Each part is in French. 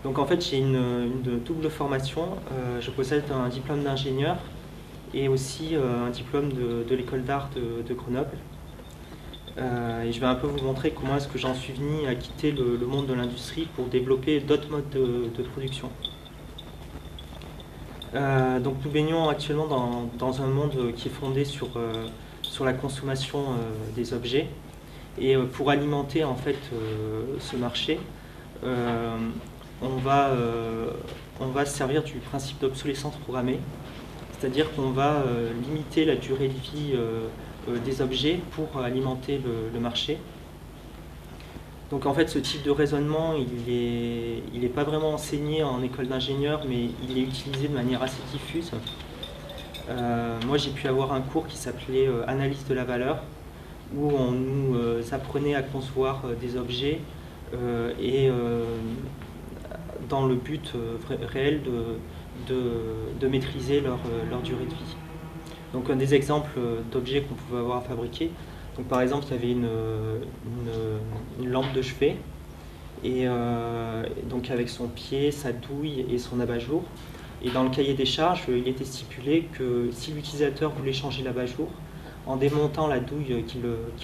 Donc en fait, j'ai une double formation. Je possède un diplôme d'ingénieur et aussi un diplôme de l'école d'art de Grenoble. Et je vais un peu vous montrer comment est-ce que j'en suis venu à quitter le monde de l'industrie pour développer d'autres modes de production. Donc nous baignons actuellement dans un monde qui est fondé sur la consommation des objets. Et pour alimenter en fait ce marché, on va se servir du principe d'obsolescence programmée, c'est-à-dire qu'on va limiter la durée de vie des objets pour alimenter le marché. Donc en fait, ce type de raisonnement, il est pas vraiment enseigné en école d'ingénieur, mais il est utilisé de manière assez diffuse. Moi, j'ai pu avoir un cours qui s'appelait Analyse de la valeur, où on nous apprenait à concevoir des objets et dans le but réel de maîtriser leur durée de vie. Donc un des exemples d'objets qu'on pouvait avoir à fabriquer, donc par exemple il y avait une lampe de chevet, et donc avec son pied, sa douille et son abat-jour. Et dans le cahier des charges, il était stipulé que si l'utilisateur voulait changer l'abat-jour, en démontant la douille qui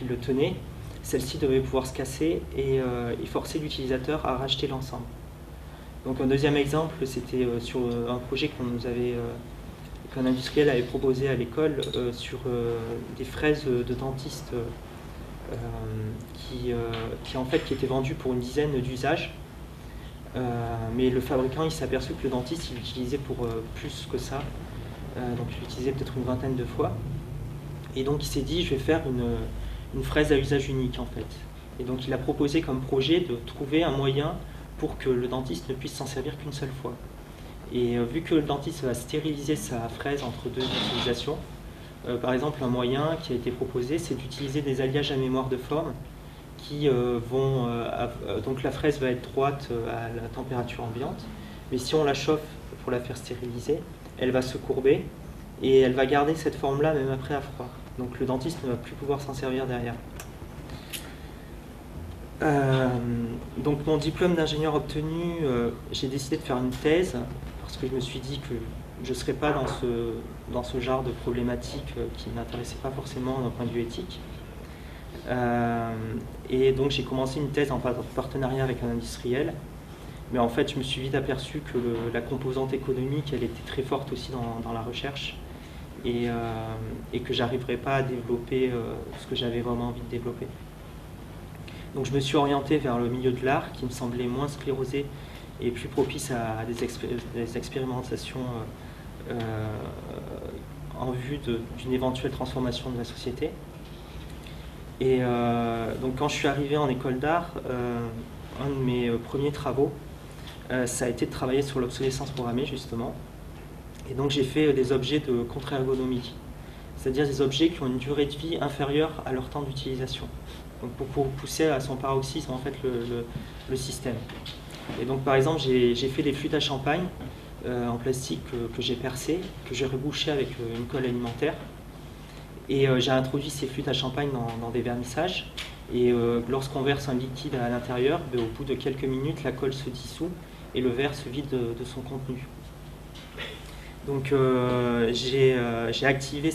le tenait, celle-ci devait pouvoir se casser et forcer l'utilisateur à racheter l'ensemble. Donc un deuxième exemple, c'était sur un projet qu'un industriel avait proposé à l'école sur des fraises de dentiste qui étaient vendues pour une dizaine d'usages. Mais le fabricant, il s'est aperçu que le dentiste, il l'utilisait pour plus que ça. Donc il l'utilisait peut-être une vingtaine de fois. Et donc il s'est dit, je vais faire une fraise à usage unique en fait. Et donc il a proposé comme projet de trouver un moyen pour que le dentiste ne puisse s'en servir qu'une seule fois. Et vu que le dentiste va stériliser sa fraise entre deux utilisations, par exemple un moyen qui a été proposé, c'est d'utiliser des alliages à mémoire de forme qui donc la fraise va être droite à la température ambiante, mais si on la chauffe pour la faire stériliser, elle va se courber et elle va garder cette forme-là même après à froid. Donc le dentiste ne va plus pouvoir s'en servir derrière. Donc mon diplôme d'ingénieur obtenu, j'ai décidé de faire une thèse parce que je me suis dit que je ne serais pas dans ce genre de problématique qui ne m'intéressait pas forcément d'un point de vue éthique. Et donc j'ai commencé une thèse en partenariat avec un industriel, mais en fait je me suis vite aperçu que la composante économique elle était très forte aussi dans la recherche et que j'arriverais pas à développer ce que j'avais vraiment envie de développer. Donc je me suis orienté vers le milieu de l'art qui me semblait moins sclérosé et plus propice à des expérimentations en vue d'une éventuelle transformation de la société. Et donc quand je suis arrivé en école d'art, un de mes premiers travaux, ça a été de travailler sur l'obsolescence programmée justement. Et donc j'ai fait des objets de contre-ergonomie, c'est-à-dire des objets qui ont une durée de vie inférieure à leur temps d'utilisation. Donc pour pousser à son paroxysme en fait le système. Et donc par exemple j'ai fait des flûtes à champagne en plastique que j'ai percées, que j'ai rebouchées avec une colle alimentaire. Et j'ai introduit ces flûtes à champagne dans des vernissages. Et lorsqu'on verse un liquide à l'intérieur, au bout de quelques minutes, la colle se dissout et le verre se vide de son contenu. Donc j'ai activé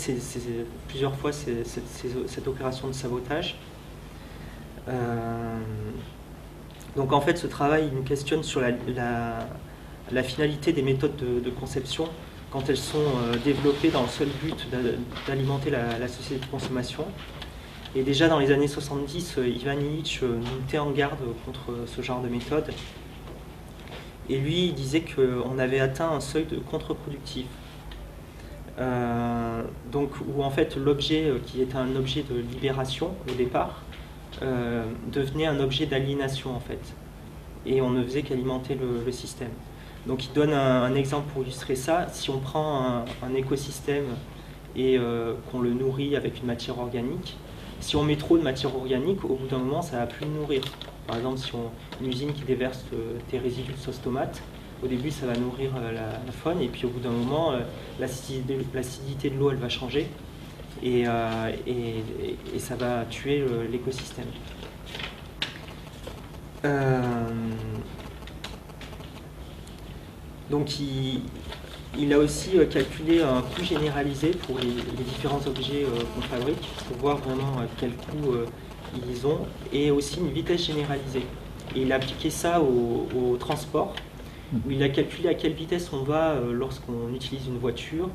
plusieurs fois cette opération de sabotage. Donc en fait ce travail il me questionne sur la finalité des méthodes de conception quand elles sont développées dans le seul but d'alimenter la société de consommation. Et déjà dans les années 70, Ivan Illich nous mettait en garde contre ce genre de méthode. Et lui, il disait qu'on avait atteint un seuil de contre-productif. Donc où en fait l'objet qui était un objet de libération au départ devenait un objet d'aliénation en fait. Et on ne faisait qu'alimenter le système. Donc il donne un exemple pour illustrer ça. Si on prend un écosystème et qu'on le nourrit avec une matière organique, si on met trop de matière organique, au bout d'un moment, ça ne va plus le nourrir. Par exemple, si une usine qui déverse des résidus de sauce tomate, au début, ça va nourrir la faune, et puis au bout d'un moment, l'acidité de l'eau, elle va changer, et ça va tuer l'écosystème. Donc il a aussi calculé un coût généralisé pour les différents objets qu'on fabrique, pour voir vraiment quel coût ils ont, et aussi une vitesse généralisée. Et il a appliqué ça au transport, où il a calculé à quelle vitesse on va lorsqu'on utilise une voiture,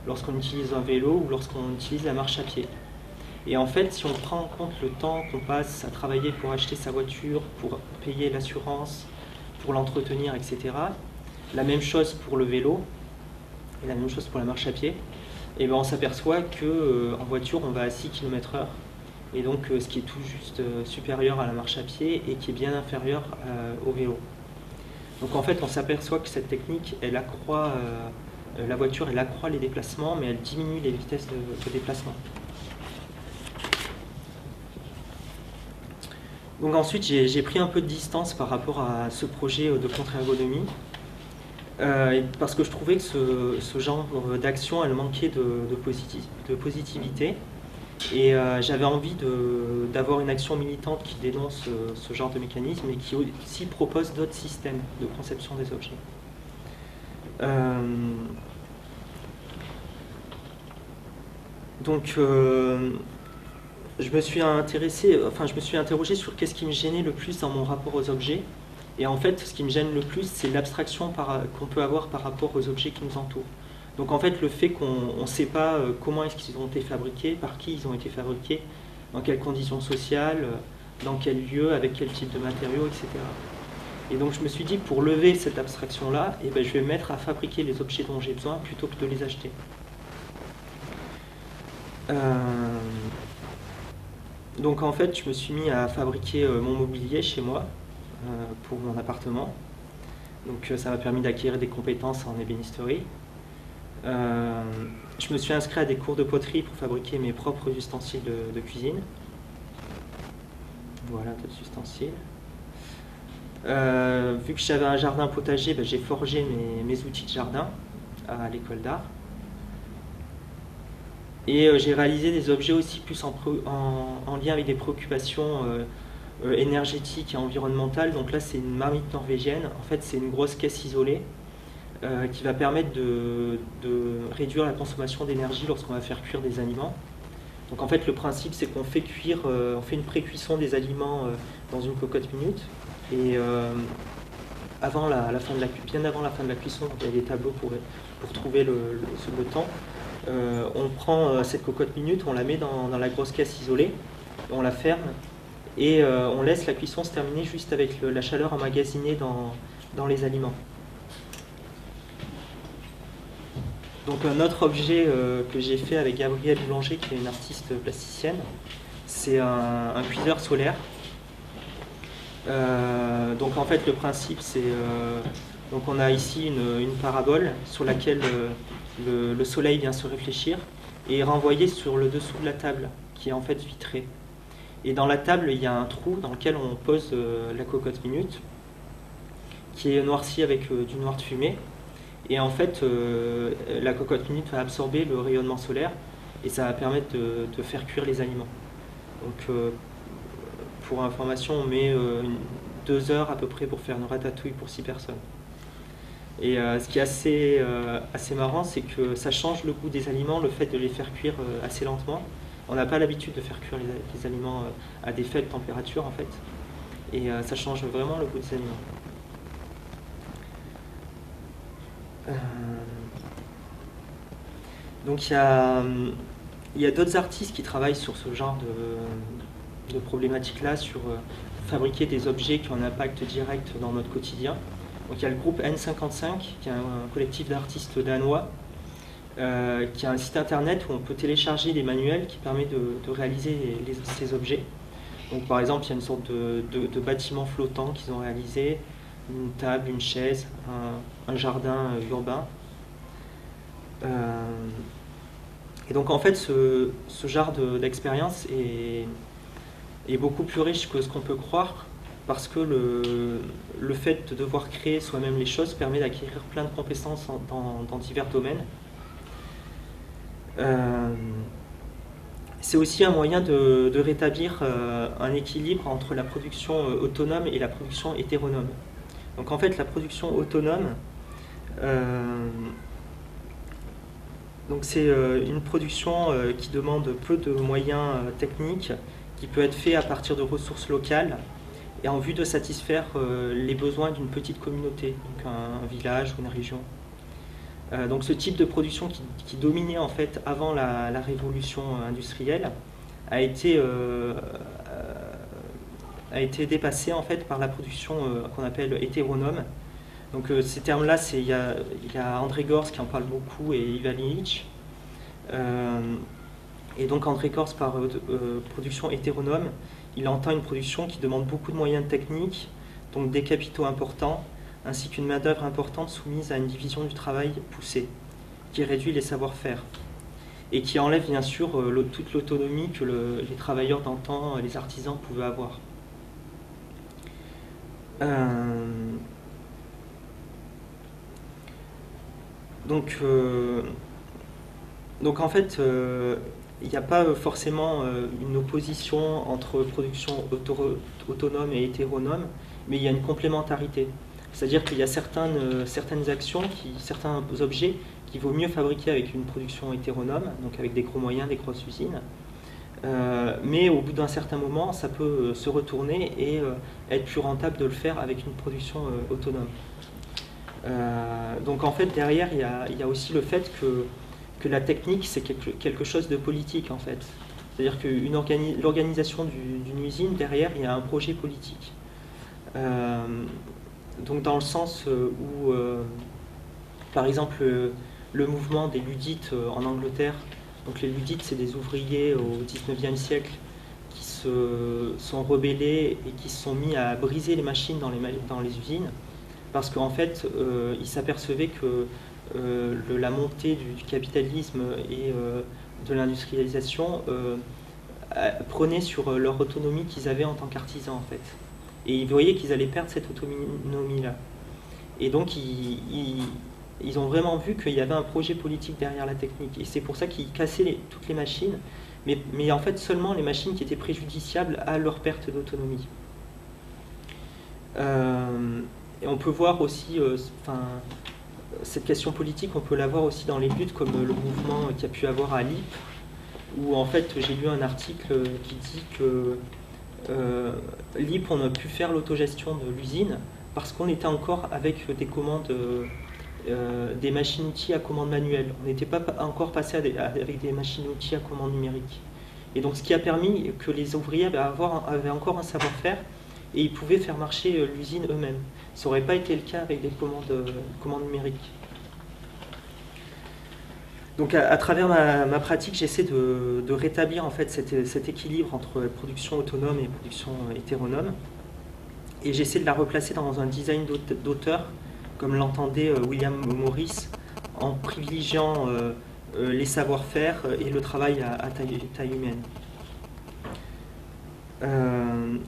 lorsqu'on utilise un vélo ou lorsqu'on utilise la marche à pied. Et en fait, si on prend en compte le temps qu'on passe à travailler pour acheter sa voiture, pour payer l'assurance, pour l'entretenir, etc., la même chose pour le vélo, et la même chose pour la marche à pied, et ben on s'aperçoit qu'en voiture, on va à 6 km/h, et donc ce qui est tout juste supérieur à la marche à pied et qui est bien inférieur au vélo. Donc en fait, on s'aperçoit que cette technique, elle accroît la voiture, elle accroît les déplacements, mais elle diminue les vitesses de déplacement. Donc ensuite, j'ai pris un peu de distance par rapport à ce projet de contre-ergonomie, parce que je trouvais que ce genre d'action, elle manquait de positivité, et j'avais envie d'avoir une action militante qui dénonce ce genre de mécanisme et qui aussi propose d'autres systèmes de conception des objets. Donc je me suis interrogé sur qu'est-ce qui me gênait le plus dans mon rapport aux objets. Et en fait, ce qui me gêne le plus, c'est l'abstraction qu'on peut avoir par rapport aux objets qui nous entourent. Donc en fait, le fait qu'on ne sait pas comment est-ce qu'ils ont été fabriqués, par qui ils ont été fabriqués, dans quelles conditions sociales, dans quel lieu, avec quel type de matériaux, etc. Et donc je me suis dit que pour lever cette abstraction-là, je vais me mettre à fabriquer les objets dont j'ai besoin plutôt que de les acheter. Donc en fait, je me suis mis à fabriquer mon mobilier chez moi, pour mon appartement. Donc ça m'a permis d'acquérir des compétences en ébénisterie. Je me suis inscrit à des cours de poterie pour fabriquer mes propres ustensiles de cuisine. Voilà, d'autres ustensiles. Vu que j'avais un jardin potager, j'ai forgé mes outils de jardin à l'école d'art. Et j'ai réalisé des objets aussi plus en lien avec des préoccupations énergétiques et environnementales. Donc là, c'est une marmite norvégienne. En fait, c'est une grosse caisse isolée qui va permettre de réduire la consommation d'énergie lorsqu'on va faire cuire des aliments. Donc en fait, le principe, c'est qu'on fait cuire, on fait une pré-cuisson des aliments dans une cocotte minute. Et bien avant la fin de la cuisson, il y a des tableaux pour trouver le temps. On prend cette cocotte minute, on la met dans la grosse caisse isolée, on la ferme et on laisse la cuisson se terminer juste avec la chaleur emmagasinée dans les aliments. Donc un autre objet que j'ai fait avec Gabrielle Boulanger, qui est une artiste plasticienne, c'est un cuiseur solaire. Donc en fait le principe c'est donc on a ici une parabole sur laquelle le soleil vient se réfléchir et est renvoyé sur le dessous de la table qui est en fait vitrée. Et dans la table il y a un trou dans lequel on pose la cocotte minute qui est noircie avec du noir de fumée. Et en fait la cocotte minute va absorber le rayonnement solaire et ça va permettre de faire cuire les aliments. Donc pour information, on met 2 heures à peu près pour faire une ratatouille pour 6 personnes. Et ce qui est assez marrant, c'est que ça change le goût des aliments, le fait de les faire cuire assez lentement. On n'a pas l'habitude de faire cuire les aliments à des faibles températures en fait. Et ça change vraiment le goût des aliments. Donc il y a d'autres artistes qui travaillent sur ce genre de problématiques-là, sur fabriquer des objets qui ont un impact direct dans notre quotidien. Donc il y a le groupe N55, qui est un collectif d'artistes danois, qui a un site internet où on peut télécharger des manuels qui permettent de réaliser ces objets. Donc par exemple, il y a une sorte de bâtiment flottant qu'ils ont réalisé, une table, une chaise, un jardin urbain. Et donc en fait, ce genre d'expérience est beaucoup plus riche que ce qu'on peut croire, parce que le fait de devoir créer soi-même les choses permet d'acquérir plein de compétences dans divers domaines. C'est aussi un moyen de rétablir un équilibre entre la production autonome et la production hétéronome. Donc en fait, la production autonome, Donc c'est une production qui demande peu de moyens techniques, qui peut être fait à partir de ressources locales et en vue de satisfaire les besoins d'une petite communauté, donc un village ou une région. Donc ce type de production qui dominait en fait avant la révolution industrielle a été dépassé en fait par la production qu'on appelle hétéronome. Donc ces termes-là, il y a André Gorz qui en parle beaucoup et Ivan Illich. Et donc André Gorz par production hétéronome, il entend une production qui demande beaucoup de moyens techniques, donc des capitaux importants, ainsi qu'une main-d'œuvre importante soumise à une division du travail poussée, qui réduit les savoir-faire et qui enlève bien sûr toute l'autonomie que les travailleurs d'antan, les artisans pouvaient avoir. Donc en fait, il n'y a pas forcément une opposition entre production autonome et hétéronome, mais il y a une complémentarité. C'est-à-dire qu'il y a certaines actions, certains objets qu'il vaut mieux fabriquer avec une production hétéronome, donc avec des gros moyens, des grosses usines. Mais au bout d'un certain moment, ça peut se retourner et être plus rentable de le faire avec une production autonome. Donc en fait, derrière, il y a aussi le fait que la technique, c'est quelque chose de politique, en fait. C'est-à-dire que l'organisation d'une usine, derrière, il y a un projet politique. Donc dans le sens où, par exemple, le mouvement des Luddites en Angleterre, donc les Luddites, c'est des ouvriers au XIXe siècle qui se sont rebellés et qui se sont mis à briser les machines dans les usines, parce qu'en fait, ils s'apercevaient que la montée du capitalisme et de l'industrialisation prenait sur leur autonomie qu'ils avaient en tant qu'artisans, en fait. Et ils voyaient qu'ils allaient perdre cette autonomie-là. Et donc, ils ont vraiment vu qu'il y avait un projet politique derrière la technique. Et c'est pour ça qu'ils cassaient toutes les machines, mais en fait seulement les machines qui étaient préjudiciables à leur perte d'autonomie. Et on peut voir aussi, cette question politique, on peut la voir aussi dans les luttes comme le mouvement qu'il y a pu avoir à Lippe, où en fait j'ai lu un article qui dit que Lippe, on a pu faire l'autogestion de l'usine parce qu'on était encore avec des commandes, des machines-outils à commande manuelle. On n'était pas encore passé avec des machines-outils à commande numérique. Et donc ce qui a permis que les ouvriers avaient encore un savoir-faire et ils pouvaient faire marcher l'usine eux-mêmes. Ça n'aurait pas été le cas avec des commandes numériques. Donc à travers ma pratique, j'essaie de rétablir en fait cet équilibre entre production autonome et production hétéronome. Et j'essaie de la replacer dans un design d'auteur, comme l'entendait William Morris, en privilégiant les savoir-faire et le travail à taille humaine.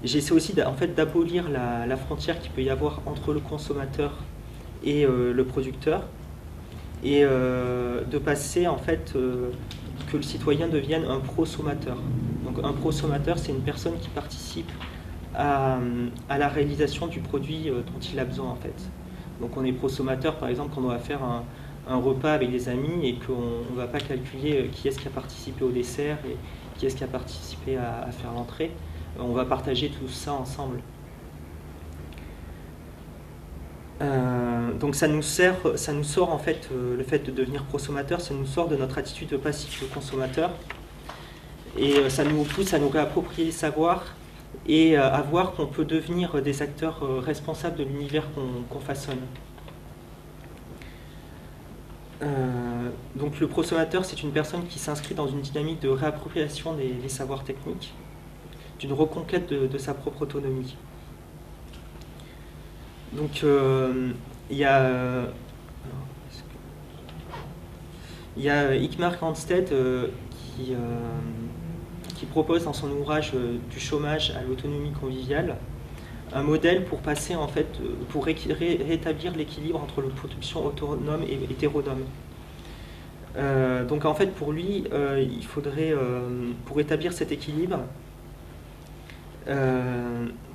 J'essaie aussi en fait, d'abolir la frontière qu'il peut y avoir entre le consommateur et le producteur, et de passer en fait que le citoyen devienne un prosommateur. Donc un prosommateur, c'est une personne qui participe à la réalisation du produit dont il a besoin en fait. Donc on est prosommateur par exemple quand on va faire un repas avec des amis et qu'on ne va pas calculer qui est-ce qui a participé au dessert et qui est-ce qui a participé à faire l'entrée. On va partager tout ça ensemble. Donc ça nous sort en fait, le fait de devenir prosommateur, ça nous sort de notre attitude de passif consommateur et ça nous pousse à nous réapproprier les savoirs et à voir qu'on peut devenir des acteurs responsables de l'univers qu'on façonne. Donc le prosommateur, c'est une personne qui s'inscrit dans une dynamique de réappropriation des savoirs techniques, d'une reconquête de sa propre autonomie. Donc il y a Igmar Granstedt qui propose dans son ouvrage Du chômage à l'autonomie conviviale un modèle pour passer en fait pour rétablir l'équilibre entre la production autonome et hétéronome. Donc en fait pour lui il faudrait pour établir cet équilibre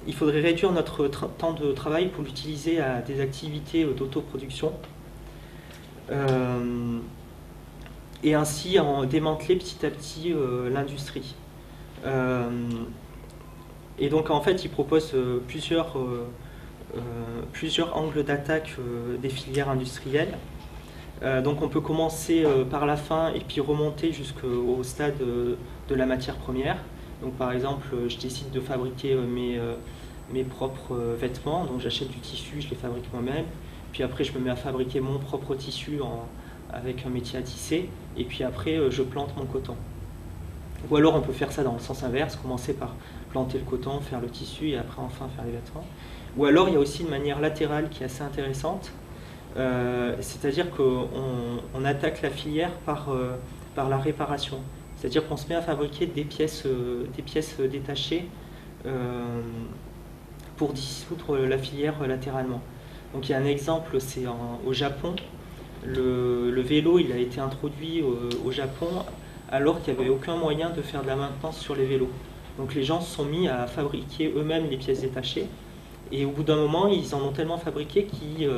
il faudrait réduire notre temps de travail pour l'utiliser à des activités d'autoproduction et ainsi en démanteler petit à petit l'industrie. Et donc en fait, il propose plusieurs angles d'attaque des filières industrielles. Donc on peut commencer par la fin et puis remonter jusqu'au stade de la matière première. Donc par exemple, je décide de fabriquer mes propres vêtements, donc j'achète du tissu, je les fabrique moi-même, puis après je me mets à fabriquer mon propre tissu avec un métier à tisser, et puis après je plante mon coton. Ou alors on peut faire ça dans le sens inverse, commencer par planter le coton, faire le tissu, et après enfin faire les vêtements. Ou alors il y a aussi une manière latérale qui est assez intéressante, c'est-à-dire qu'on attaque la filière par la réparation. C'est-à-dire qu'on se met à fabriquer des pièces détachées pour dissoudre la filière latéralement. Donc il y a un exemple, c'est au Japon. Le vélo, il a été introduit au Japon alors qu'il n'y avait aucun moyen de faire de la maintenance sur les vélos. Donc les gens se sont mis à fabriquer eux-mêmes les pièces détachées. Et au bout d'un moment, ils en ont tellement fabriqué qu'ils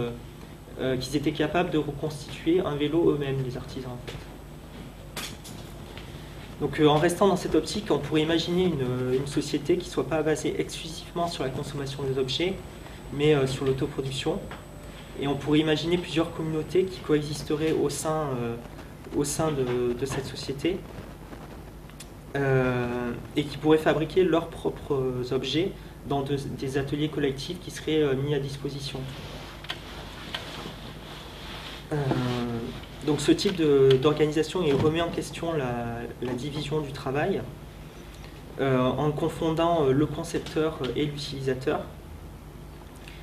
étaient capables de reconstituer un vélo eux-mêmes, les artisans. En fait. Donc en restant dans cette optique, on pourrait imaginer une société qui ne soit pas basée exclusivement sur la consommation des objets, mais sur l'autoproduction. Et on pourrait imaginer plusieurs communautés qui coexisteraient au sein de cette société et qui pourraient fabriquer leurs propres objets dans des ateliers collectifs qui seraient mis à disposition. Donc ce type d'organisation remet en question la division du travail en confondant le concepteur et l'utilisateur.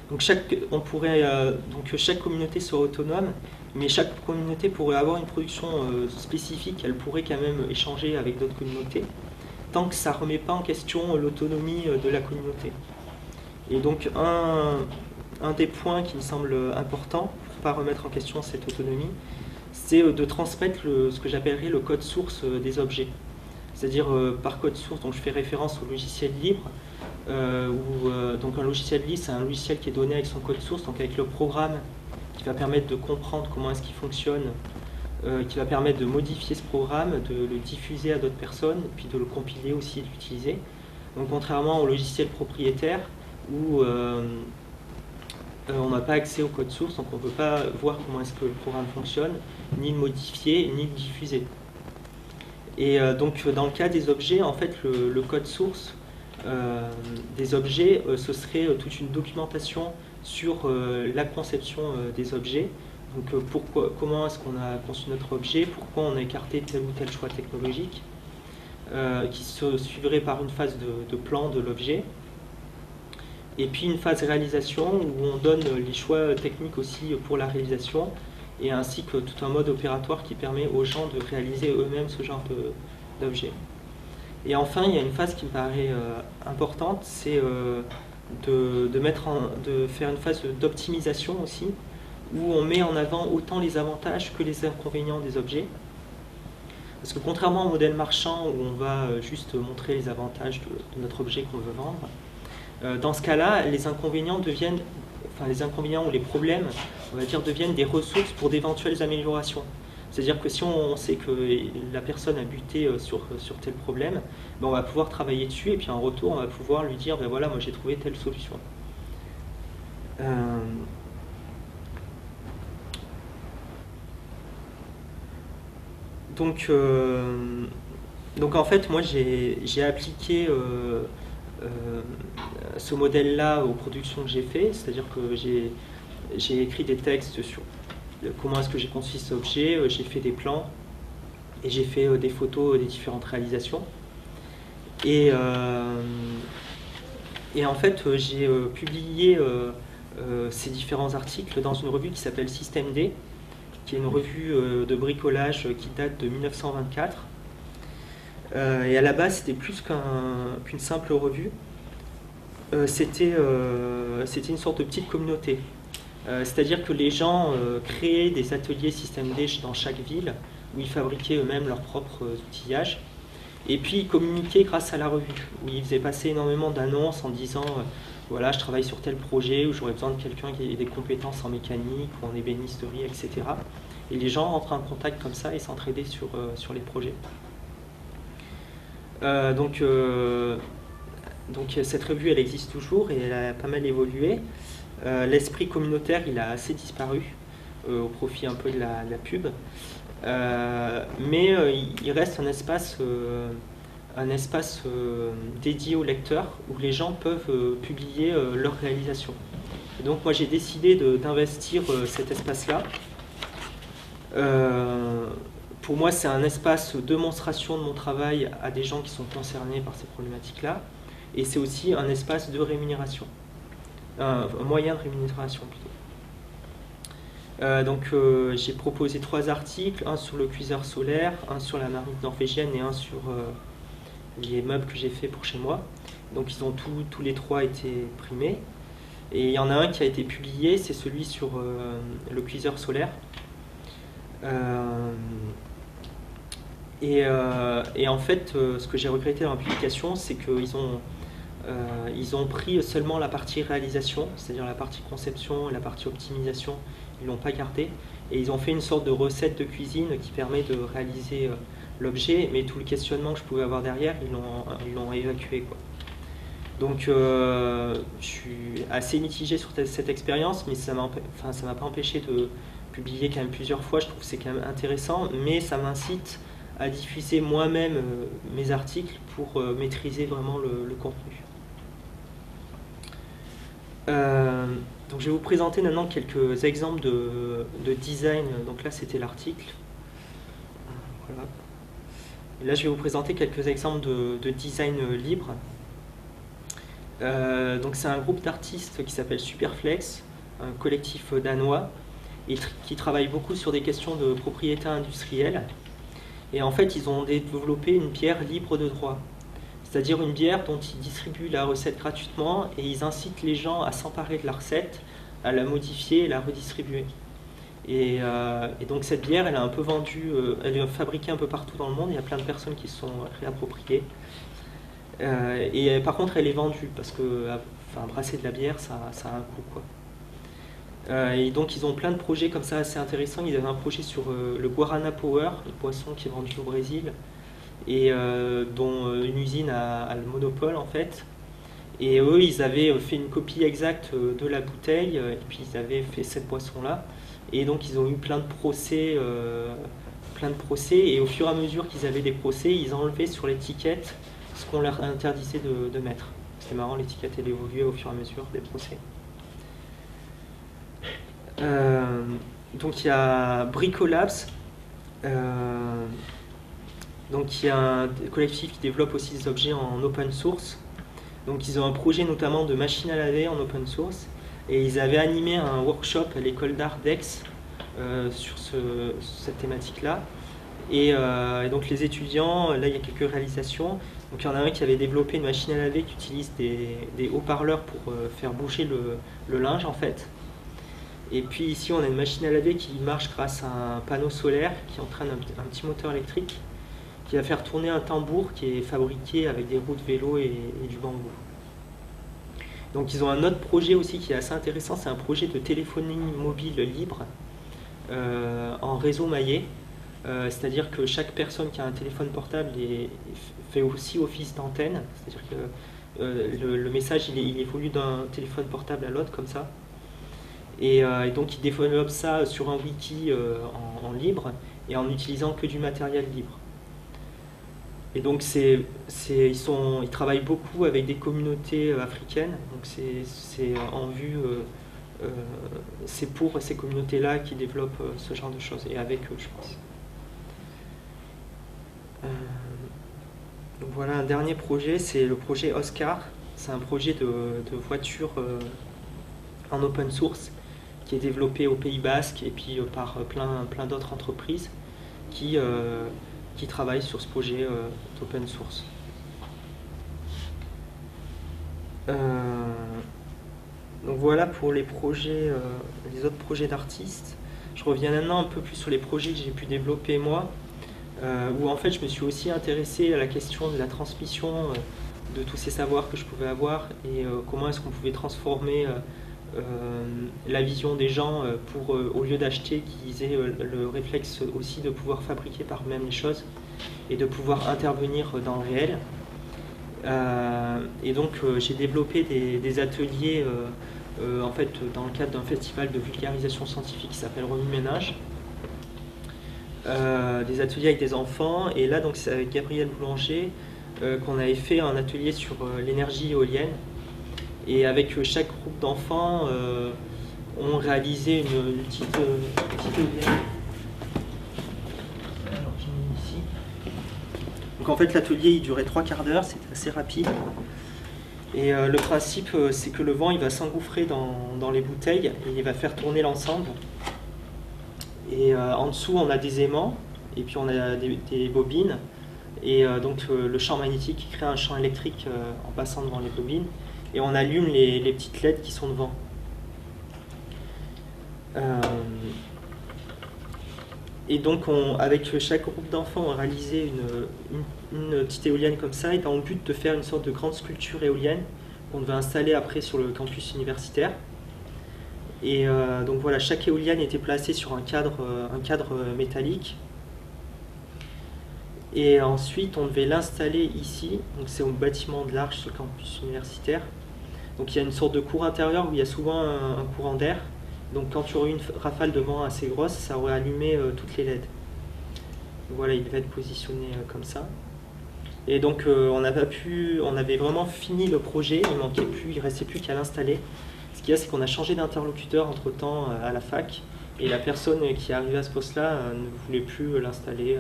Donc chaque communauté serait autonome, mais chaque communauté pourrait avoir une production spécifique, elle pourrait quand même échanger avec d'autres communautés, tant que ça ne remet pas en question l'autonomie de la communauté. Et donc un des points qui me semble important pour ne pas remettre en question cette autonomie, c'est de transmettre ce que j'appellerais le code source des objets. C'est-à-dire par code source, donc je fais référence au logiciel libre, donc un logiciel libre, c'est un logiciel qui est donné avec son code source, donc avec le programme qui va permettre de comprendre comment est-ce qu'il fonctionne, qui va permettre de modifier ce programme, de le diffuser à d'autres personnes, puis de le compiler aussi et de l'utiliser. Donc contrairement au logiciel propriétaire, où on n'a pas accès au code source, donc on ne peut pas voir comment est-ce que le programme fonctionne, ni le modifier, ni le diffuser. Et donc dans le cas des objets, en fait le code source des objets, ce serait toute une documentation sur la conception des objets. Donc comment est-ce qu'on a conçu notre objet, pourquoi on a écarté tel ou tel choix technologique, qui se suivrait par une phase de plan de l'objet. Et puis une phase réalisation où on donne les choix techniques aussi pour la réalisation, et ainsi que tout un mode opératoire qui permet aux gens de réaliser eux-mêmes ce genre d'objet. Et enfin, il y a une phase qui me paraît importante, c'est de faire une phase d'optimisation aussi, où on met en avant autant les avantages que les inconvénients des objets. Parce que contrairement au modèle marchand où on va juste montrer les avantages de notre objet qu'on veut vendre, dans ce cas-là, les inconvénients ou les problèmes, on va dire, deviennent des ressources pour d'éventuelles améliorations. C'est-à-dire que si on sait que la personne a buté sur tel problème, ben on va pouvoir travailler dessus et puis en retour, on va pouvoir lui dire, ben voilà, moi j'ai trouvé telle solution. Donc en fait, moi j'ai appliqué ce modèle-là aux productions que j'ai fait, c'est-à-dire que j'ai écrit des textes sur comment est-ce que j'ai conçu cet objet, j'ai fait des plans et j'ai fait des photos des différentes réalisations. Et en fait, j'ai publié ces différents articles dans une revue qui s'appelle Système D, qui est une revue de bricolage qui date de 1924. Et à la base, c'était plus qu'une simple revue. C'était une sorte de petite communauté. C'est-à-dire que les gens créaient des ateliers système D dans chaque ville, où ils fabriquaient eux-mêmes leurs propres outillages. Et puis ils communiquaient grâce à la revue, où ils faisaient passer énormément d'annonces en disant voilà, je travaille sur tel projet, où j'aurais besoin de quelqu'un qui ait des compétences en mécanique ou en ébénisterie, etc. Et les gens rentraient en contact comme ça et s'entraidaient sur les projets. Donc cette revue, elle existe toujours et elle a pas mal évolué. L'esprit communautaire, il a assez disparu au profit un peu de la pub. Mais il reste un espace dédié aux lecteurs où les gens peuvent publier leurs réalisations. Et donc moi j'ai décidé d'investir cet espace-là. Pour moi c'est un espace de démonstration de mon travail à des gens qui sont concernés par ces problématiques-là. Et c'est aussi un espace de rémunération, un moyen de rémunération plutôt. J'ai proposé 3 articles, un sur le cuiseur solaire, un sur la marmite norvégienne et un sur les meubles que j'ai fait pour chez moi. Donc ils ont tous les 3 été primés. Et il y en a un qui a été publié, c'est celui sur le cuiseur solaire. Et en fait, ce que j'ai regretté dans la publication, c'est qu'ils ont pris seulement la partie réalisation, c'est-à-dire la partie conception et la partie optimisation, ils ne l'ont pas gardé. Et ils ont fait une sorte de recette de cuisine qui permet de réaliser l'objet, mais tout le questionnement que je pouvais avoir derrière, ils l'ont évacué, quoi. Donc je suis assez mitigé sur cette expérience, mais ça m'a pas empêché de publier quand même plusieurs fois. Je trouve que c'est quand même intéressant, mais ça m'incite à diffuser moi-même mes articles pour maîtriser vraiment le contenu. Donc je vais vous présenter maintenant quelques exemples de design. Donc là c'était l'article. Voilà. Et là je vais vous présenter quelques exemples de design libre. Donc c'est un groupe d'artistes qui s'appelle Superflex, un collectif danois, et qui travaille beaucoup sur des questions de propriété industrielle. Et en fait, ils ont développé une bière libre de droit, c'est-à-dire une bière dont ils distribuent la recette gratuitement et ils incitent les gens à s'emparer de la recette, à la modifier et la redistribuer. Et donc cette bière, elle est un peu vendue, elle est fabriquée un peu partout dans le monde, il y a plein de personnes qui se sont réappropriées. Et par contre, elle est vendue parce que brasser de la bière, ça a un coût, quoi. Et donc ils ont plein de projets comme ça assez intéressants. Ils avaient un projet sur le Guarana Power, le poisson qui est vendu au Brésil, et dont une usine a le monopole en fait. Et eux, ils avaient fait une copie exacte de la bouteille, et puis ils avaient fait cette boisson-là. Et donc ils ont eu plein de procès, et au fur et à mesure qu'ils avaient des procès, ils enlevaient sur l'étiquette ce qu'on leur interdisait de mettre. C'était marrant, l'étiquette elle évoluait au fur et à mesure des procès. Donc il y a Bricolabs, donc il y a un collectif qui développe aussi des objets en open source. Donc ils ont un projet notamment de machine à laver en open source et ils avaient animé un workshop à l'école d'art d'Aix sur cette thématique-là. Et donc les étudiants, là il y a quelques réalisations. Donc il y en a un qui avait développé une machine à laver qui utilise des haut-parleurs pour faire bouger le linge en fait. Et puis ici on a une machine à laver qui marche grâce à un panneau solaire qui entraîne un petit moteur électrique qui va faire tourner un tambour qui est fabriqué avec des roues de vélo et du bambou. Donc ils ont un autre projet aussi qui est assez intéressant, c'est un projet de téléphonie mobile libre en réseau maillé. C'est-à-dire que chaque personne qui a un téléphone portable fait aussi office d'antenne, c'est-à-dire que le message il évolue d'un téléphone portable à l'autre comme ça. Et donc ils développent ça sur un wiki en libre et en utilisant que du matériel libre. Et donc ils travaillent beaucoup avec des communautés africaines, donc c'est en vue, c'est pour ces communautés-là qui développent ce genre de choses, et avec eux je pense. Donc voilà, un dernier projet, c'est le projet Oscar. C'est un projet de voiture en open source qui est développé au Pays Basque et puis par plein d'autres entreprises qui travaillent sur ce projet d'open source. Donc voilà pour les projets, les autres projets d'artistes. Je reviens maintenant un peu plus sur les projets que j'ai pu développer moi, où en fait je me suis aussi intéressé à la question de la transmission de tous ces savoirs que je pouvais avoir et comment est-ce qu'on pouvait transformer la vision des gens pour, au lieu d'acheter, qu'ils aient le réflexe aussi de pouvoir fabriquer par eux-mêmes les choses et de pouvoir intervenir dans le réel. Et donc j'ai développé des ateliers en fait dans le cadre d'un festival de vulgarisation scientifique qui s'appelle Remue-Ménage. Des ateliers avec des enfants, et là donc c'est avec Gabriel Boulanger qu'on avait fait un atelier sur l'énergie éolienne, et avec chaque groupe d'enfants on réalisait une petite éolienne. Alors, j'ai mis ici. Donc en fait l'atelier il durait 3/4 d'heure, c'était assez rapide. Et le principe c'est que le vent il va s'engouffrer dans les bouteilles et il va faire tourner l'ensemble. Et en dessous on a des aimants et puis on a des bobines. Et donc le champ magnétique qui crée un champ électrique en passant devant les bobines. Et on allume les petites LED qui sont devant. Et donc avec chaque groupe d'enfants on réalisait une petite éolienne comme ça, et dans le but de faire une sorte de grande sculpture éolienne qu'on devait installer après sur le campus universitaire. Et donc voilà, chaque éolienne était placée sur un cadre métallique. Et ensuite, on devait l'installer ici. Donc c'est au bâtiment de l'Arche, ce campus universitaire. Donc il y a une sorte de cour intérieure où il y a souvent un courant d'air. Donc quand il y aurait une rafale de vent assez grosse, ça aurait allumé toutes les LED. Donc voilà, il devait être positionné comme ça. Et donc on avait vraiment fini le projet, il restait plus qu'à l'installer. Ce qu'il y a, c'est qu'on a changé d'interlocuteur entre-temps à la fac, et la personne qui est arrivée à ce poste-là ne voulait plus l'installer,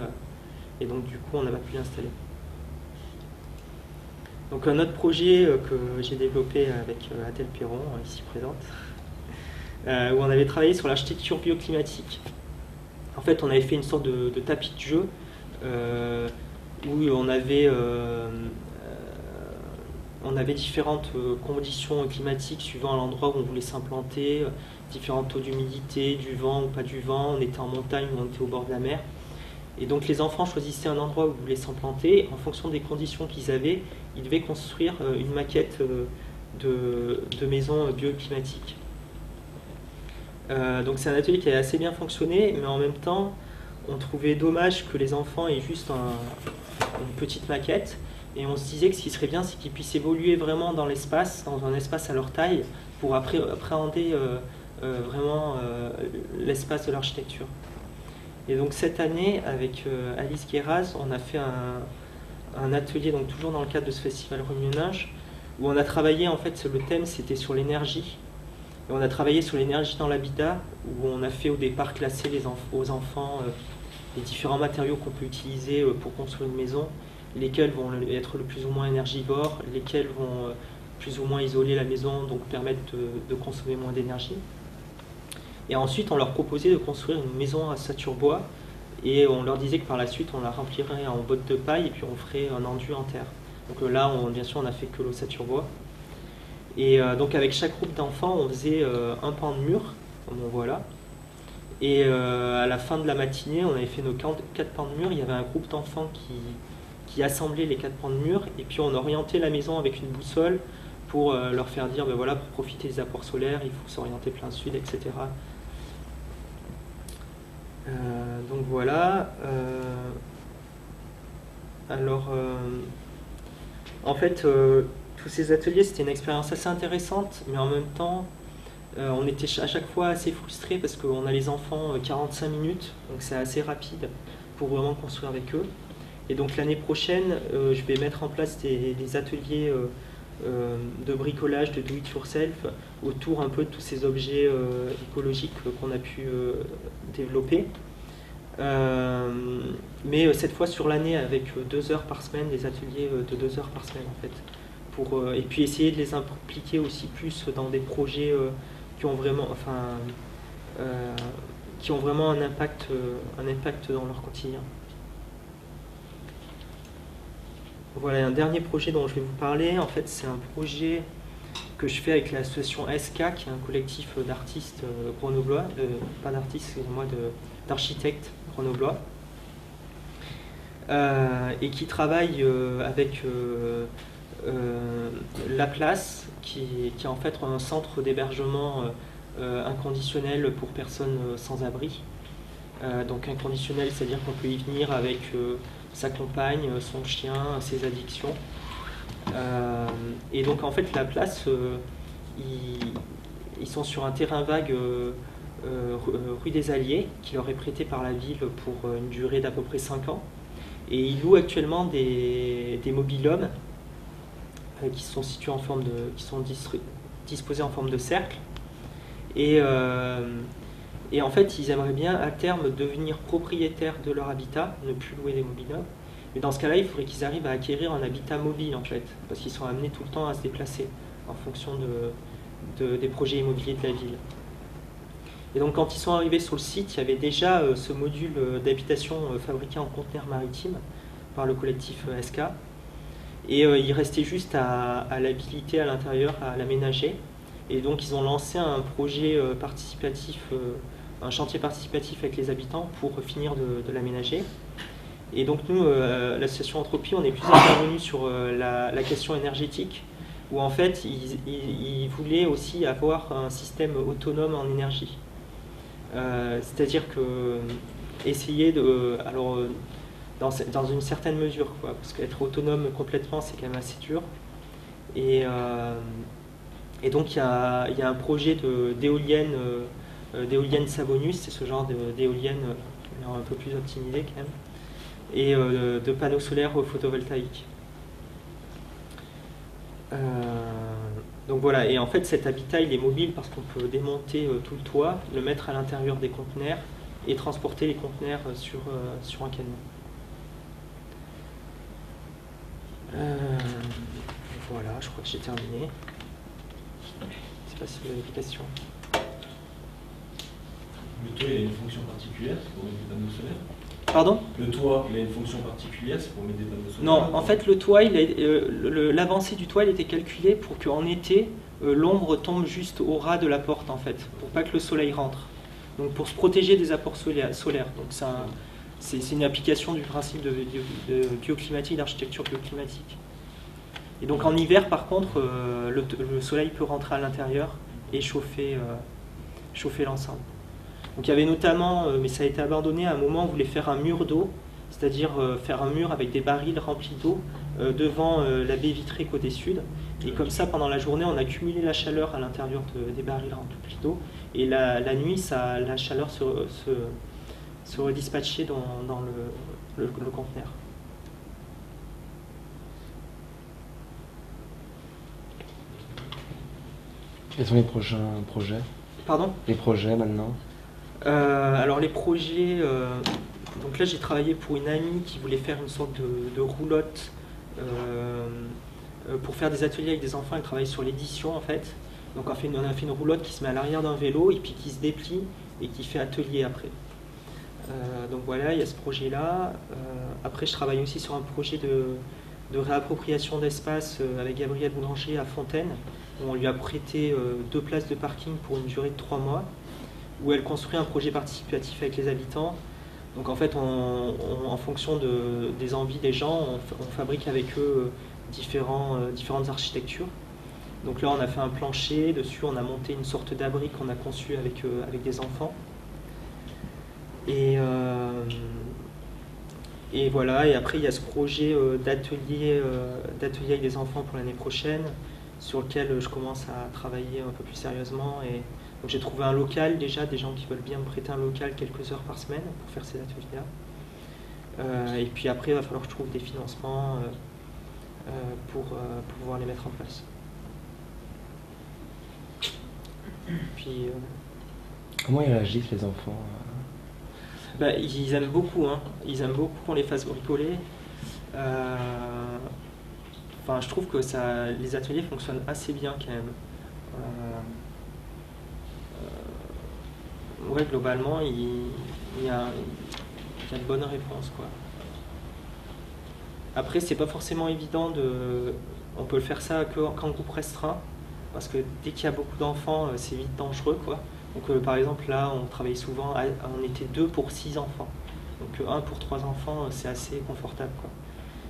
et donc du coup on n'a pas pu l'installer. Donc un autre projet que j'ai développé avec Adèle Perron, ici présente, où on avait travaillé sur l'architecture bioclimatique. En fait, on avait fait une sorte de tapis de jeu où on avait différentes conditions climatiques suivant l'endroit où on voulait s'implanter, différents taux d'humidité, du vent ou pas du vent, on était en montagne ou on était au bord de la mer. Et donc les enfants choisissaient un endroit où ils voulaient s'implanter. En fonction des conditions qu'ils avaient, ils devaient construire une maquette de maison bioclimatique. Donc c'est un atelier qui a assez bien fonctionné, mais en même temps, on trouvait dommage que les enfants aient juste une petite maquette. Et on se disait que ce qui serait bien, c'est qu'ils puissent évoluer vraiment dans l'espace, dans un espace à leur taille, pour appréhender vraiment l'espace de l'architecture. Et donc cette année, avec Alice Guéraz, on a fait un atelier, donc toujours dans le cadre de ce festival Remue-Ménage, où on a travaillé, en fait, le thème c'était sur l'énergie. Et on a travaillé sur l'énergie dans l'habitat, où on a fait au départ classer aux enfants les différents matériaux qu'on peut utiliser pour construire une maison, lesquels vont être le plus ou moins énergivores, lesquels vont plus ou moins isoler la maison, donc permettre de consommer moins d'énergie. Et ensuite, on leur proposait de construire une maison à ossature bois, et on leur disait que par la suite, on la remplirait en bottes de paille, et puis on ferait un enduit en terre. Donc là, bien sûr, on n'a fait que l'ossature bois. Et donc avec chaque groupe d'enfants, on faisait un pan de mur, comme on voit là. Et à la fin de la matinée, on avait fait nos 4 pans de mur. Il y avait un groupe d'enfants qui assemblait les 4 pans de mur, et puis on orientait la maison avec une boussole pour leur faire dire, ben voilà, pour profiter des apports solaires, il faut s'orienter plein sud, etc. Donc voilà. Alors, en fait, tous ces ateliers, c'était une expérience assez intéressante, mais en même temps, on était à chaque fois assez frustrés parce qu'on a les enfants 45 minutes, donc c'est assez rapide pour vraiment construire avec eux. Et donc l'année prochaine, je vais mettre en place des ateliers de bricolage, de do-it-yourself, autour un peu de tous ces objets écologiques qu'on a pu développer. Mais cette fois sur l'année avec 2 heures par semaine, des ateliers de 2 heures par semaine en fait. Et puis essayer de les impliquer aussi plus dans des projets qui ont vraiment, un impact dans leur quotidien. Voilà, un dernier projet dont je vais vous parler, en fait c'est un projet que je fais avec l'association SK, qui est un collectif d'artistes grenoblois, pas d'artistes, excusez-moi, d'architectes grenoblois, et qui travaille avec la place, qui est en fait un centre d'hébergement inconditionnel pour personnes sans abri. Donc inconditionnel, c'est-à-dire qu'on peut y venir avec sa compagne, son chien, ses addictions. Et donc en fait la place, ils sont sur un terrain vague rue des Alliés, qui leur est prêté par la ville pour une durée d'à peu près 5 ans. Et ils louent actuellement des mobil-homes qui sont situés en forme qui sont disposés en forme de cercle. Et en fait, ils aimeraient bien à terme devenir propriétaires de leur habitat, ne plus louer des mobil-homes. Mais dans ce cas-là, il faudrait qu'ils arrivent à acquérir un habitat mobile en fait, parce qu'ils sont amenés tout le temps à se déplacer en fonction des projets immobiliers de la ville. Et donc quand ils sont arrivés sur le site, il y avait déjà ce module d'habitation fabriqué en conteneur maritime par le collectif SK. Et il restait juste à l'habiliter à l'intérieur, à l'aménager. Et donc ils ont lancé un projet participatif, un chantier participatif avec les habitants pour finir de l'aménager. Et donc nous, l'association Entropie, on est plus intervenu sur la question énergétique, où en fait ils voulaient aussi avoir un système autonome en énergie. C'est-à-dire que essayer de... Alors, dans une certaine mesure, quoi, parce qu'être autonome complètement, c'est quand même assez dur. Et donc, il y a un projet d'éolienne Savonius, c'est ce genre d'éolienne un peu plus optimisée quand même, et de panneaux solaires photovoltaïques. Donc voilà, et en fait cet habitat il est mobile parce qu'on peut démonter tout le toit, le mettre à l'intérieur des conteneurs et transporter les conteneurs sur un camion. Voilà, je crois que j'ai terminé. Je ne sais pas si vous avez des questions. Le toit, il a une fonction particulière pour mettre des panneaux solaires? Pardon? Le toit, il a une fonction particulière, c'est pour mettre des panneaux solaires? Non, en fait, le toit, l'avancée du toit, il était calculé pour qu'en été, l'ombre tombe juste au ras de la porte, en fait, pour pas que le soleil rentre. Donc, pour se protéger des apports solaires. Donc, c'est une application du principe de bioclimatique, d'architecture bioclimatique. Et donc, en hiver, par contre, le soleil peut rentrer à l'intérieur et chauffer l'ensemble. Donc il y avait notamment, mais ça a été abandonné, à un moment on voulait faire un mur d'eau, c'est-à-dire faire un mur avec des barils remplis d'eau devant la baie vitrée côté sud. Et comme ça, pendant la journée, on accumulait la chaleur à l'intérieur des barils remplis d'eau. Et la nuit, la chaleur se redispatchait dans le conteneur. Quels sont les prochains projets? Pardon? Les projets maintenant? Alors les projets, donc là j'ai travaillé pour une amie qui voulait faire une sorte de roulotte pour faire des ateliers avec des enfants. Elle travaille sur l'édition en fait. Donc on a fait une roulotte qui se met à l'arrière d'un vélo et puis qui se déplie et qui fait atelier après. Donc voilà, il y a ce projet-là. Après je travaille aussi sur un projet de réappropriation d'espace avec Gabriel Boulanger à Fontaine, où on lui a prêté 2 places de parking pour une durée de 3 mois. Où elle construit un projet participatif avec les habitants. Donc en fait, en fonction des envies des gens, on fabrique avec eux différentes architectures. Donc là, on a fait un plancher, dessus on a monté une sorte d'abri qu'on a conçu avec des enfants. Et voilà, et après il y a ce projet d'atelier avec des enfants pour l'année prochaine, sur lequel je commence à travailler un peu plus sérieusement. Donc j'ai trouvé un local déjà, des gens qui veulent bien me prêter un local quelques heures par semaine pour faire ces ateliers-là. Et puis après, il va falloir que je trouve des financements pour pouvoir les mettre en place. Puis, comment ils réagissent les enfants? Ils aiment beaucoup, hein. Ils aiment beaucoup qu'on les fasse bricoler. Enfin, je trouve que les ateliers fonctionnent assez bien quand même. Ouais, globalement, il y a de bonnes réponses, quoi. Après, c'est pas forcément évident on peut le faire ça qu'en groupe restreint, parce que dès qu'il y a beaucoup d'enfants, c'est vite dangereux, quoi. Donc, par exemple, là, on travaille souvent, on était 2 pour 6 enfants. Donc, 1 pour 3 enfants, c'est assez confortable, quoi.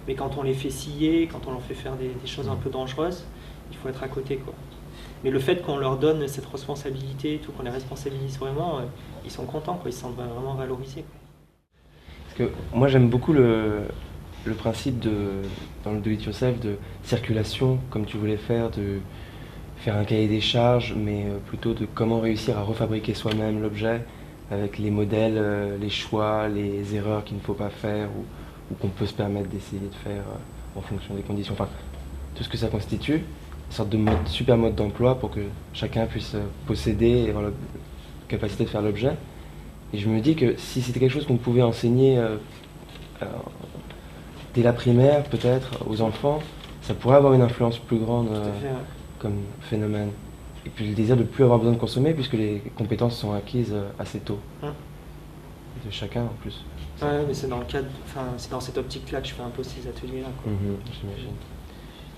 Mais quand on les fait scier, quand on leur fait faire des choses un peu dangereuses, il faut être à côté, quoi. Mais le fait qu'on leur donne cette responsabilité, et tout, qu'on les responsabilise vraiment, ils sont contents, quoi. Ils se sentent vraiment valorisés, quoi. Parce que moi j'aime beaucoup le principe dans le do-it-yourself de circulation, comme tu voulais faire, de faire un cahier des charges, mais plutôt de comment réussir à refabriquer soi-même l'objet avec les modèles, les choix, les erreurs qu'il ne faut pas faire ou qu'on peut se permettre d'essayer de faire en fonction des conditions. Enfin, tout ce que ça constitue, une sorte de super mode d'emploi pour que chacun puisse posséder et avoir la capacité de faire l'objet. Et je me dis que si c'était quelque chose qu'on pouvait enseigner dès la primaire, peut-être, aux enfants, ça pourrait avoir une influence plus grande Tout à fait, ouais. comme phénomène. Et puis le désir de ne plus avoir besoin de consommer puisque les compétences sont acquises assez tôt. De chacun en plus. Ouais, mais c'est dans le cadre, c'est dans cette optique-là que je fais un peu ces ateliers-là, quoi. J'imagine.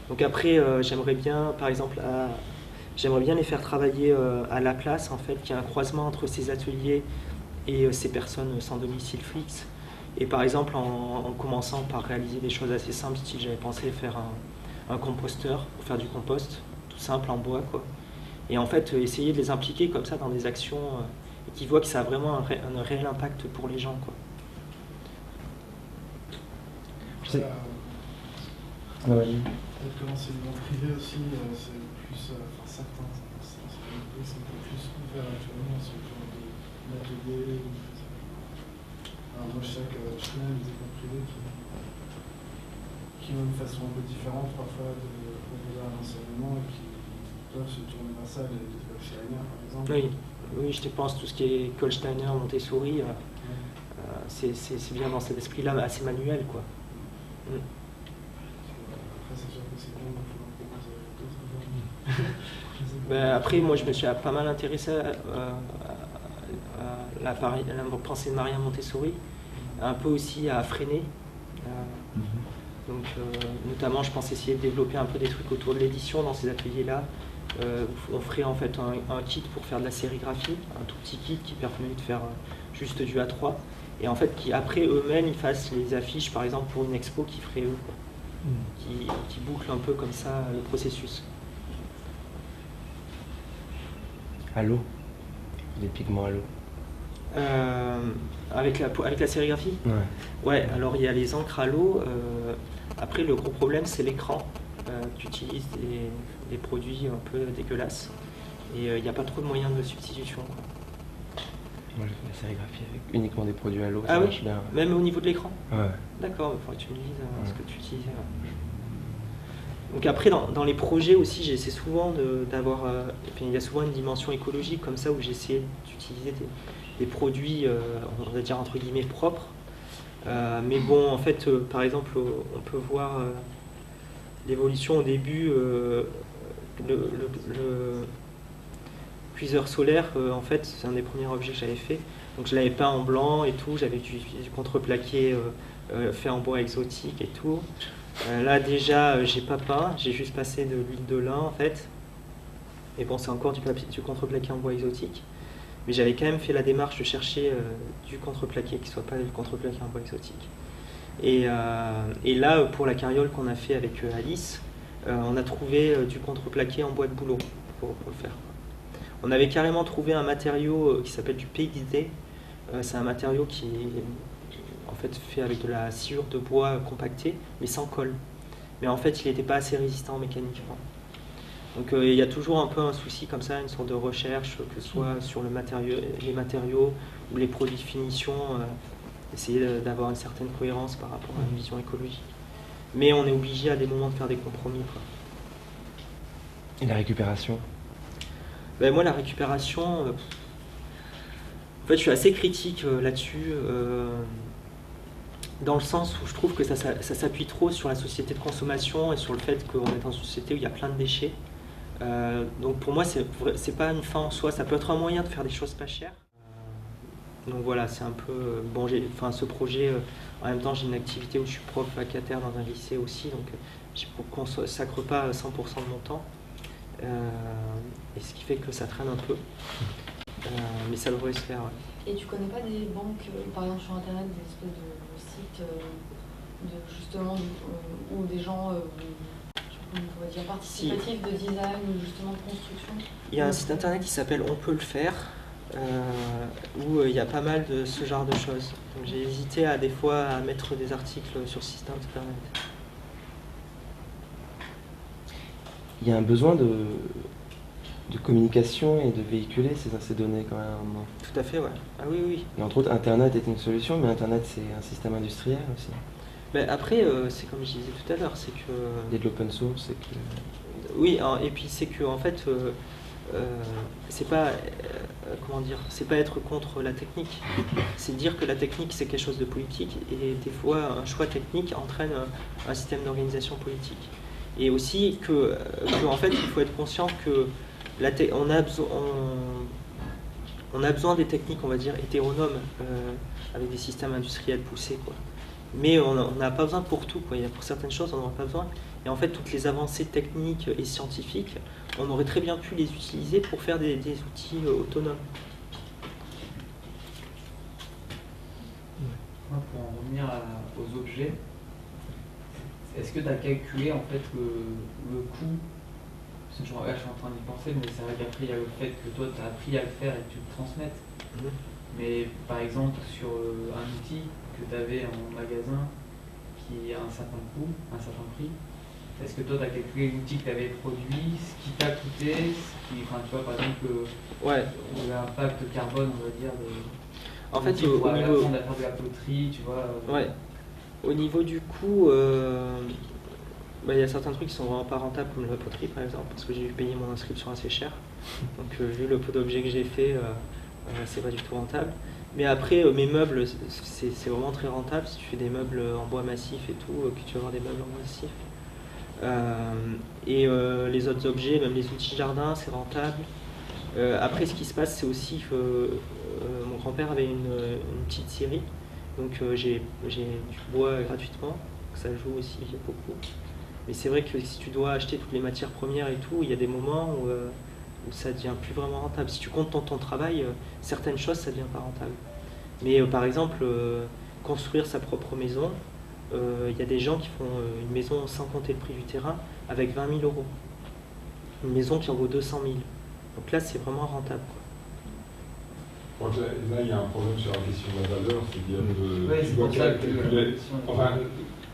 Donc après, j'aimerais bien, par exemple, j'aimerais bien les faire travailler à la place, en fait, qu'il y a un croisement entre ces ateliers et ces personnes sans domicile fixe. Et par exemple, en commençant par réaliser des choses assez simples, style j'avais pensé faire un composteur pour faire du compost, tout simple en bois, quoi. Et en fait, essayer de les impliquer comme ça dans des actions et qu'ils voient que ça a vraiment un réel impact pour les gens, quoi. Peut-être que l'enseignement privé aussi, c'est plus, certains sont plus ouverts actuellement à ce genre d'atelier. Alors moi je sais que je connais des écoles privées qui ont une façon un peu différente parfois de proposer un enseignement et qui peuvent se tourner vers ça, les écoles Steiner par exemple. Oui, je pense tout ce qui est école Steiner, Montessori, c'est bien dans cet esprit-là, assez manuel, quoi. C'est sûr que c'est bien, il faut proposer d'autres. Après, moi, je me suis pas mal intéressé à la pensée de Maria Montessori, un peu aussi à Freinet. Donc, notamment, je pense essayer de développer un peu des trucs autour de l'édition dans ces ateliers-là. On ferait en fait un kit pour faire de la sérigraphie, un tout petit kit qui permet de faire juste du A3. Et en fait, qui après eux-mêmes, ils fassent les affiches, par exemple, pour une expo qu'ils feraient eux, quoi. Qui boucle un peu comme ça le processus. À l'eau, les pigments à l'eau. Avec la sérigraphie ? Ouais, alors il y a les encres à l'eau. Après, le gros problème, c'est l'écran. Tu utilises des produits un peu dégueulasses. Et il n'y a pas trop de moyens de substitution, quoi. Moi, je fais la sérigraphie avec uniquement des produits à l'eau. Ah ça oui, marche bien. même au niveau de l'écran ? Ouais. D'accord, il faudrait que tu me dises ce que tu utilises. Donc après, dans les projets aussi, j'essaie souvent d'avoir... il y a souvent une dimension écologique comme ça, où j'essaie d'utiliser des produits, on va dire entre guillemets, propres. Mais bon, en fait, par exemple, on peut voir l'évolution au début, le cuiseur solaire, en fait, c'est un des premiers objets que j'avais fait. Donc je l'avais peint en blanc et tout, j'avais du contreplaqué fait en bois exotique et tout. Là déjà, j'ai pas peint, j'ai juste passé de l'huile de lin en fait. Et bon, c'est encore du contreplaqué en bois exotique. Mais j'avais quand même fait la démarche de chercher du contreplaqué qui soit pas du contreplaqué en bois exotique. Et là, pour la carriole qu'on a fait avec Alice, on a trouvé du contreplaqué en bois de bouleau pour le faire. On avait carrément trouvé un matériau qui s'appelle du PXD. C'est un matériau qui est en fait fait avec de la sciure de bois compactée, mais sans colle. Mais en fait, il n'était pas assez résistant mécaniquement. Donc il y a toujours un peu un souci comme ça, une sorte de recherche, que ce soit sur les matériaux ou les produits de finition, essayer d'avoir une certaine cohérence par rapport à une vision écologique. Mais on est obligé à des moments de faire des compromis, quoi. Et la récupération ? Moi, la récupération, en fait, je suis assez critique là-dessus, dans le sens où je trouve que ça s'appuie trop sur la société de consommation et sur le fait qu'on est dans une société où il y a plein de déchets. Donc pour moi, c'est pas une fin en soi, ça peut être un moyen de faire des choses pas chères. Donc voilà, c'est un peu... ce projet, en même temps, j'ai une activité où je suis prof vacataire dans un lycée aussi, donc je ne consacre pas 100% de mon temps. Et ce qui fait que ça traîne un peu, mais ça devrait se faire. Ouais. Et tu connais pas des banques, par exemple sur internet, des espèces de sites justement, ou des gens, on va dire, participatifs de design ou justement de construction? Il y a un site internet qui s'appelle On peut le faire, où il y a pas mal de ce genre de choses. Donc j'ai hésité des fois à mettre des articles sur ce site internet. Il y a un besoin de communication et de véhiculer ces données quand même. Tout à fait, ouais. Ah oui, oui. Et entre autres, Internet est une solution, mais Internet c'est un système industriel aussi. Ben après, c'est comme je disais tout à l'heure, c'est que... Il y a de l'open source et que... Oui, et puis c'est que en fait, c'est pas, comment dire, c'est pas être contre la technique. C'est dire que la technique c'est quelque chose de politique et des fois un choix technique entraîne un système d'organisation politique. Et aussi que en fait, il faut être conscient que on a besoin des techniques, on va dire, hétéronomes, avec des systèmes industriels poussés, quoi. Mais on n'a pas besoin pour tout, quoi. Il y a pour certaines choses, on n'en a pas besoin. Et en fait, toutes les avancées techniques et scientifiques, on aurait très bien pu les utiliser pour faire des outils autonomes. Pour en revenir aux objets, est-ce que tu as calculé en fait le coût? Parce que je suis en train d'y penser, mais c'est vrai qu'après il y a le fait que toi tu as appris à le faire et que tu le transmettes. Mais par exemple sur un outil que tu avais en magasin qui a un certain coût, un certain prix, est-ce que toi tu as calculé l'outil que tu avais produit, ce qui t'a coûté, enfin tu vois par exemple l'impact carbone on va dire en fait au niveau de la poterie, tu vois. Ouais. Au niveau du coût, il y a certains trucs qui sont vraiment pas rentables comme la poterie par exemple, parce que j'ai dû payer mon inscription assez cher. Donc vu le peu d'objets que j'ai fait, c'est pas du tout rentable. Mais après, mes meubles, c'est vraiment très rentable. Si tu fais des meubles en bois massif et tout, que tu vas avoir des meubles en massif. Les autres objets, même les outils jardin, c'est rentable. Après, ce qui se passe, c'est aussi que mon grand-père avait une petite scierie. Donc j'ai du bois gratuitement, ça joue aussi beaucoup. Mais c'est vrai que si tu dois acheter toutes les matières premières et tout, il y a des moments où ça devient plus vraiment rentable. Si tu comptes ton travail, certaines choses, ça devient pas rentable. Mais par exemple, construire sa propre maison, il y a des gens qui font une maison sans compter le prix du terrain avec 20 000 euros. Une maison qui en vaut 200 000. Donc là, c'est vraiment rentable, quoi. Donc là, il y a un problème sur la question de la valeur, c'est-à-dire c'est pour ça que enfin,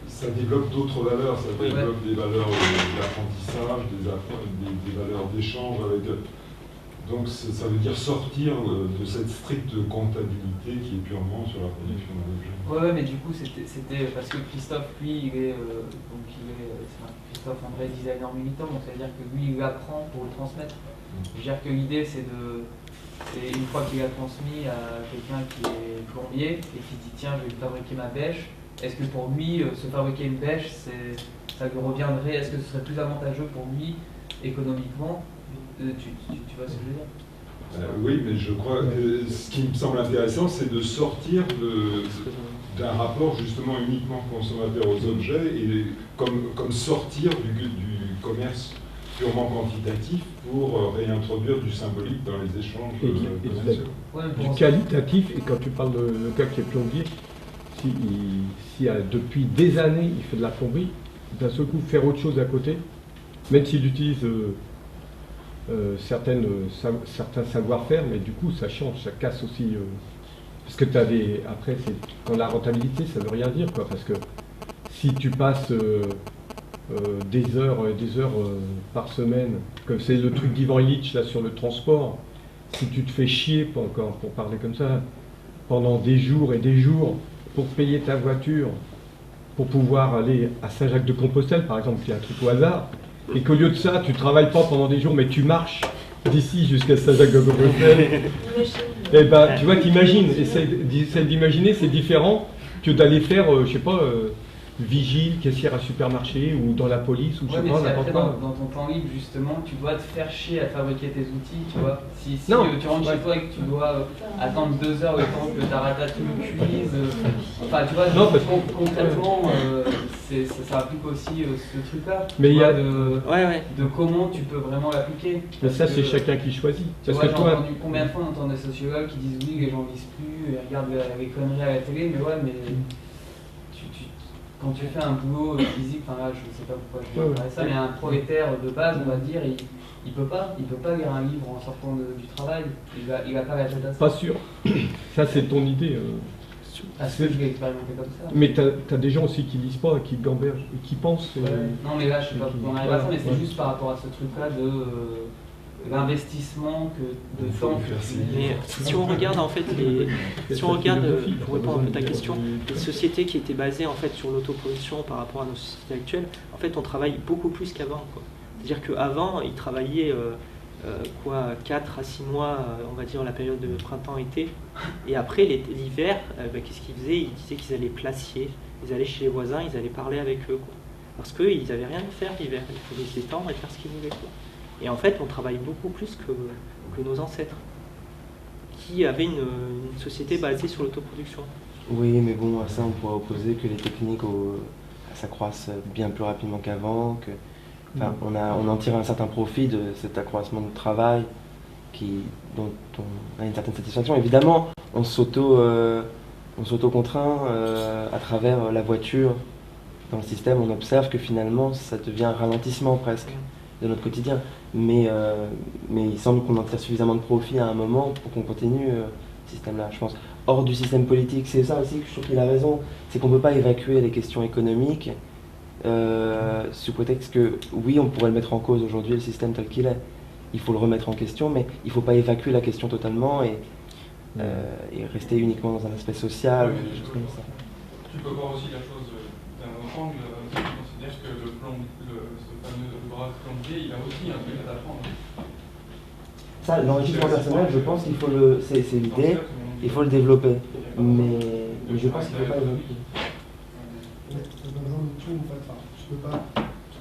ça développe d'autres valeurs, ça développe des valeurs d'apprentissage, des valeurs d'échange avec. Donc ça veut dire sortir de cette stricte comptabilité qui est purement sur la production d'un objet. Ouais, mais du coup c'était parce que Christophe, lui, c'est Christophe André, designer militant, donc ça veut dire que lui il apprend pour le transmettre. Je veux dire que l'idée c'est une fois qu'il a transmis à quelqu'un qui est plombier et qui dit tiens je vais fabriquer ma bêche, est-ce que pour lui se fabriquer une bêche ça lui reviendrait, est-ce que ce serait plus avantageux pour lui économiquement? Tu vois ce que je veux dire? Oui, mais je crois que ce qui me semble intéressant, c'est de sortir d'un rapport justement uniquement consommateur aux objets et comme sortir du commerce purement quantitatif pour réintroduire du symbolique dans les échanges commerciaux. Du qualitatif, et quand tu parles de le gars qui est plombier, si depuis des années il fait de la plomberie, d'un seul coup faire autre chose à côté, même s'il utilise certains savoir-faire, mais du coup ça change, ça casse aussi. Parce que tu avais, après, quand la rentabilité, ça veut rien dire, quoi, parce que si tu passes des heures par semaine, comme c'est le truc d'Ivan Illich là sur le transport, si tu te fais chier, pour parler comme ça, pendant des jours et des jours pour payer ta voiture, pour pouvoir aller à Saint-Jacques-de-Compostelle, par exemple, qui est un truc au hasard, et qu'au lieu de ça, tu travailles pas pendant des jours, mais tu marches d'ici jusqu'à Saint-Jacques-de-Compostelle, et ben, tu vois, t'imagines, essaie d'imaginer, c'est différent que d'aller faire, je sais pas, vigile, caissière à supermarché ou dans la police ou je sais pas, n'importe quoi. Dans ton temps libre, justement, tu dois te faire chier à fabriquer tes outils, tu vois. Si tu rentres chez toi et que tu dois attendre 2 heures le temps que ta ratatouille cuise, enfin, tu vois, concrètement, ça applique aussi ce truc-là. Mais il y a de comment tu peux vraiment l'appliquer. Mais ça, c'est chacun qui choisit. Parce que toi, combien de fois on entend des sociologues qui disent oui, les gens visent plus, ils regardent les conneries à la télé, mais ouais, mais quand tu fais un boulot physique, enfin là, je ne sais pas pourquoi je vais parler ça, mais un prolétaire de base, on va dire, il peut pas lire un livre en sortant du travail. Il va pas la tête à ça. Pas sûr. Ça, c'est ton idée. Est-ce que je vais expérimenter comme ça? Mais t'as des gens aussi qui lisent pas, qui gambergent, qui pensent. Non, mais là, je sais pas pourquoi on arrive à ça, mais c'est juste par rapport à ce truc-là de l'investissement de temps. Mais si on regarde en fait si on regarde, pour répondre un peu à ta question, les sociétés qui étaient basées en fait sur l'autoproduction par rapport à nos sociétés actuelles, en fait on travaille beaucoup plus qu'avant. C'est-à-dire qu'avant, ils travaillaient 4 à 6 mois, on va dire la période de printemps-été, et après l'hiver, qu'est-ce qu'ils faisaient? Ils disaient qu'ils allaient placier, ils allaient chez les voisins, ils allaient parler avec eux, quoi. Parce qu'ils n'avaient rien à faire l'hiver, il fallait se détendre et faire ce qu'ils voulaient, quoi. Et en fait, on travaille beaucoup plus que nos ancêtres, qui avaient une société basée sur l'autoproduction. Oui, mais bon, à ça, on pourrait opposer que les techniques s'accroissent bien plus rapidement qu'avant, enfin, on en tire un certain profit de cet accroissement de travail dont on a une certaine satisfaction. Évidemment, on s'auto-contraint à travers la voiture. Dans le système, on observe que finalement, ça devient un ralentissement presque de notre quotidien. Mais il semble qu'on en tire suffisamment de profit à un moment pour qu'on continue ce système-là, je pense. Hors du système politique, c'est ça aussi que je trouve qu'il a raison, c'est qu'on ne peut pas évacuer les questions économiques sous prétexte que, oui, on pourrait le mettre en cause aujourd'hui, le système tel qu'il est. Il faut le remettre en question, mais il ne faut pas évacuer la question totalement et rester uniquement dans un aspect social, Oui, des choses comme ça. Tu peux voir aussi la chose d'un autre angle, c'est-à-dire que ce fameux bras plombier, il a aussi un truc à t'apprendre. Ça, l'enrichissement personnel, je pense qu'il faut c'est l'idée, il faut le développer, mais je pense qu'il ne faut pas évacuer. Tu as besoin de tout en fait. Enfin, tu peux pas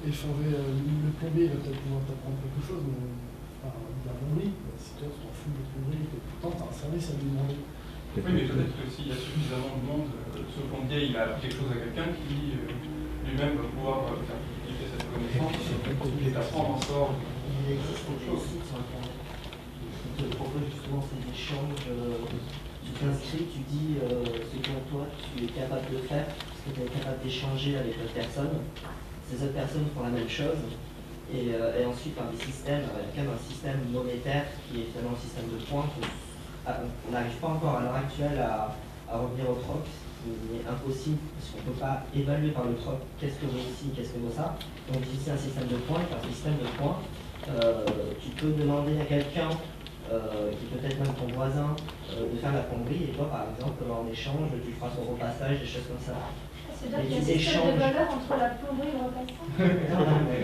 effondrer le plombier, il va peut-être pouvoir t'apprendre quelque chose, mais de la plomberie, si toi tu t'en fous de la plomberie, et pourtant tu as un service à lui demander. Oui, mais peut-être que s'il y a suffisamment de monde, ce plombier il a appris quelque chose à quelqu'un qui lui-même va pouvoir faire publier cette connaissance et t'apprendre encore Il existe des sites sur Internet qui te proposent justement ces échanges. Tu t'inscris, tu dis ce dont toi tu es capable de faire, ce que tu es capable d'échanger avec d'autres personnes. Ces autres personnes font la même chose. Et ensuite, par des systèmes, il y a quand même un système monétaire qui est finalement un système de points. On n'arrive pas encore à l'heure actuelle à revenir au troc, ce qui est impossible, parce qu'on ne peut pas évaluer par le troc qu'est-ce que vaut ici, qu'est-ce que vaut ça. Donc ici, un système de points, et par ce système de points, tu peux demander à quelqu'un, qui peut être même ton voisin, de faire la plomberie, et toi, par exemple, en échange, tu feras ton repassage, des choses comme ça. C'est-à-dire qu'il y a un système de valeur entre la plomberie et le repassage. Non, non, mais...